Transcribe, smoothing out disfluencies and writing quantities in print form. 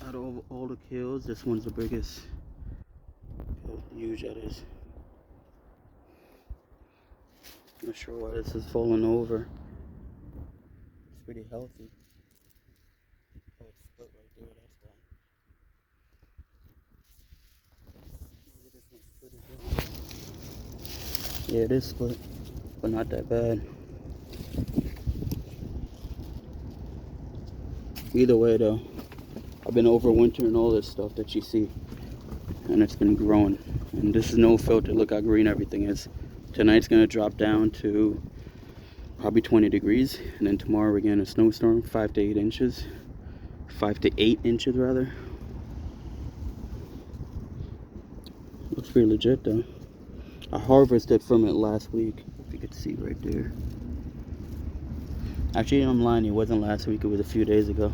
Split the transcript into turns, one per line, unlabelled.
Out of all the kales, this one's the biggest. Look how huge that is. Not sure why this is falling over. It's pretty healthy. Oh, it's split right there, that's why. Maybe this one's split as well. Yeah, it is split, but not that bad. Either way though, I've been overwintering all this stuff that you see, and it's been growing. And this is no filter. Look how green everything is. Tonight's gonna drop down to probably 20 degrees, and then tomorrow we're getting a snowstorm, 5 to 8 inches. 5 to 8 inches rather. Looks pretty legit though. I harvested from it last week, if you could see right there. Actually, I'm lying, it wasn't last week, it was a few days ago.